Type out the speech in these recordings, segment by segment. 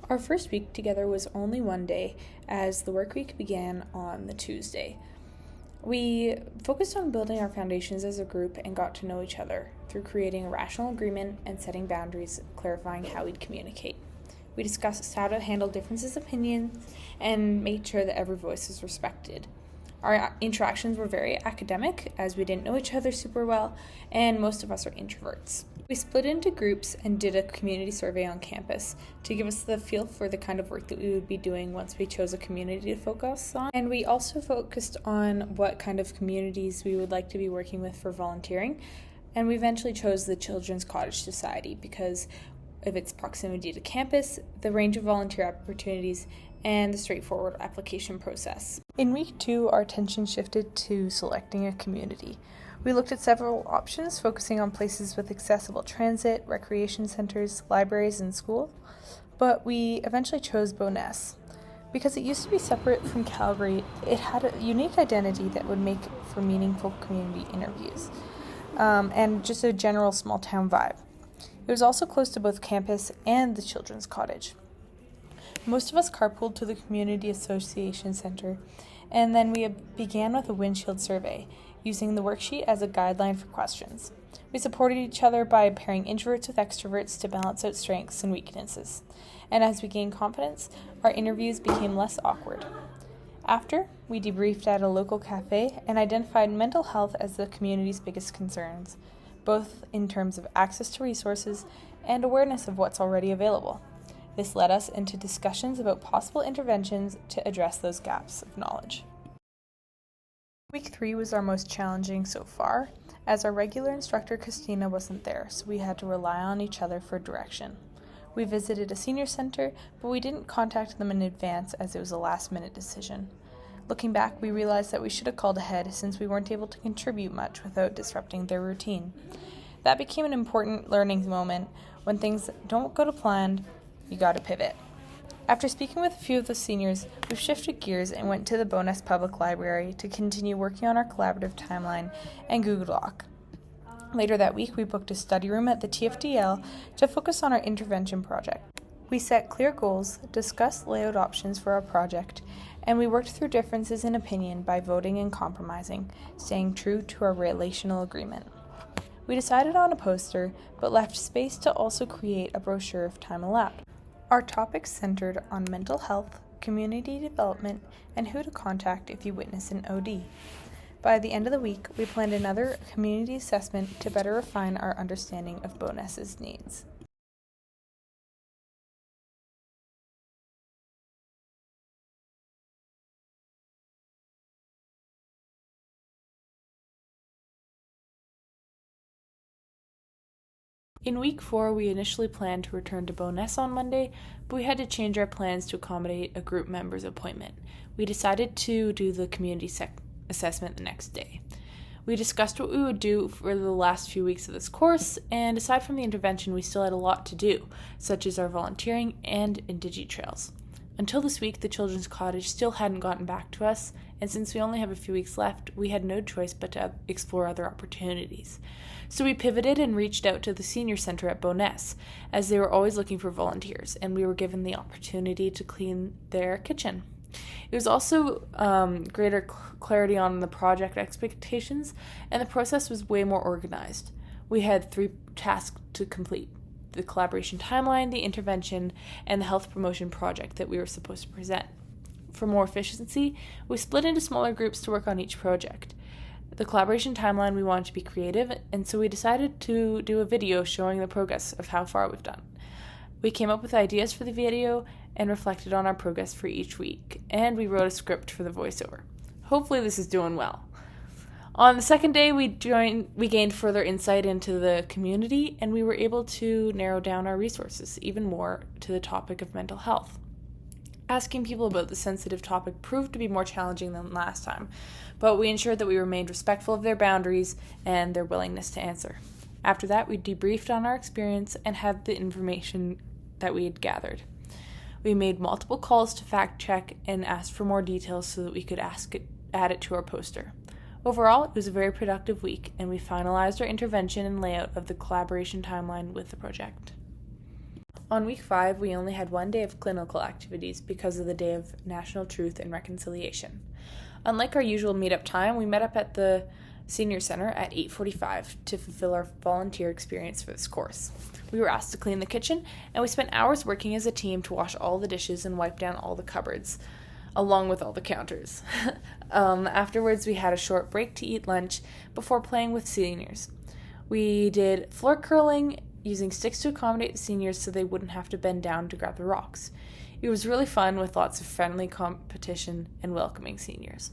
Our first week together was only one day, as the work week began on the Tuesday. We focused on building our foundations as a group and got to know each other through creating a rational agreement and setting boundaries, clarifying how we'd communicate. We discussed how to handle differences of opinions and made sure that every voice was respected. Our interactions were very academic, as we didn't know each other super well, and most of us are introverts. We split into groups and did a community survey on campus to give us the feel for the kind of work that we would be doing once we chose a community to focus on. And we also focused on what kind of communities we would like to be working with for volunteering. And we eventually chose the Children's Cottage Society because of its proximity to campus, the range of volunteer opportunities, and the straightforward application process. In week 2, our attention shifted to selecting a community. We looked at several options, focusing on places with accessible transit, recreation centers, libraries, and schools, but we eventually chose Bowness. Because it used to be separate from Calgary, it had a unique identity that would make for meaningful community interviews, and just a general small town vibe. It was also close to both campus and the Children's Cottage. Most of us carpooled to the Community Association Center, and then we began with a windshield survey, using the worksheet as a guideline for questions. We supported each other by pairing introverts with extroverts to balance out strengths and weaknesses. And as we gained confidence, our interviews became less awkward. After, we debriefed at a local cafe and identified mental health as the community's biggest concerns, both in terms of access to resources and awareness of what's already available. This led us into discussions about possible interventions to address those gaps of knowledge. Week 3 was our most challenging so far, as our regular instructor Christina wasn't there, so we had to rely on each other for direction. We visited a senior center, but we didn't contact them in advance as it was a last-minute decision. Looking back, we realized that we should have called ahead since we weren't able to contribute much without disrupting their routine. That became an important learning moment. When things don't go to plan, you gotta pivot. After speaking with a few of the seniors, we've shifted gears and went to the Bowness Public Library to continue working on our collaborative timeline and Google Doc. Later that week, we booked a study room at the TFDL to focus on our intervention project. We set clear goals, discussed layout options for our project, and we worked through differences in opinion by voting and compromising, staying true to our relational agreement. We decided on a poster, but left space to also create a brochure if time allowed. Our topics centered on mental health, community development, and who to contact if you witness an OD. By the end of the week, we planned another community assessment to better refine our understanding of Bowness's needs. In week 4, we initially planned to return to Bowness on Monday, but we had to change our plans to accommodate a group member's appointment. We decided to do the community assessment the next day. We discussed what we would do for the last few weeks of this course, and aside from the intervention, we still had a lot to do, such as our volunteering and IndigiTrails. Until this week, the Children's Cottage still hadn't gotten back to us, and since we only have a few weeks left, we had no choice but to explore other opportunities. So we pivoted and reached out to the Senior Center at Bowness, as they were always looking for volunteers, and we were given the opportunity to clean their kitchen. It was also greater clarity on the project expectations, and the process was way more organized. We had 3 tasks to complete: the collaboration timeline, the intervention, and the health promotion project that we were supposed to present. For more efficiency, we split into smaller groups to work on each project. The collaboration timeline, we wanted to be creative, and so we decided to do a video showing the progress of how far we've done. We came up with ideas for the video and reflected on our progress for each week, and we wrote a script for the voiceover. Hopefully this is doing well. On the second day, we gained further insight into the community, and we were able to narrow down our resources even more to the topic of mental health. Asking people about the sensitive topic proved to be more challenging than last time, but we ensured that we remained respectful of their boundaries and their willingness to answer. After that, we debriefed on our experience and had the information that we had gathered. We made multiple calls to fact check and asked for more details so that we could add it to our poster. Overall, it was a very productive week, and we finalized our intervention and layout of the collaboration timeline with the project. On week 5, we only had one day of clinical activities because of the Day of National Truth and Reconciliation. Unlike our usual meetup time, we met up at the Senior Center at 8:45 to fulfill our volunteer experience for this course. We were asked to clean the kitchen, and we spent hours working as a team to wash all the dishes and wipe down all the cupboards, along with all the counters. Afterwards, we had a short break to eat lunch before playing with seniors. We did floor curling using sticks to accommodate the seniors so they wouldn't have to bend down to grab the rocks. It was really fun with lots of friendly competition and welcoming seniors.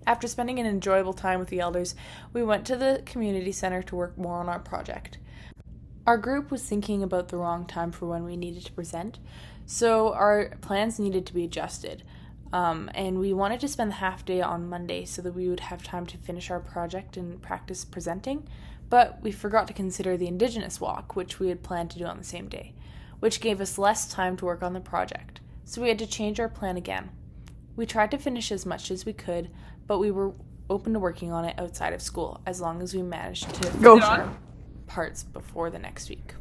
After spending an enjoyable time with the elders, we went to the community center to work more on our project. Our group was thinking about the wrong time for when we needed to present, so our plans needed to be adjusted. And we wanted to spend the half day on Monday so that we would have time to finish our project and practice presenting, but we forgot to consider the Indigenous walk, which we had planned to do on the same day, which gave us less time to work on the project, so we had to change our plan again. We tried to finish as much as we could, but we were open to working on it outside of school, as long as we managed to finish our parts before the next week.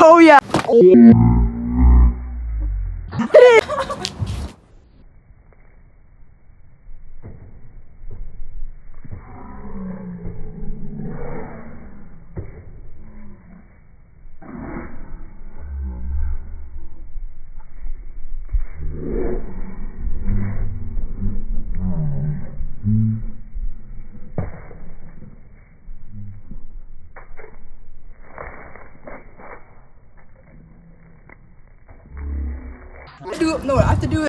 Oh yeah. I have to do it.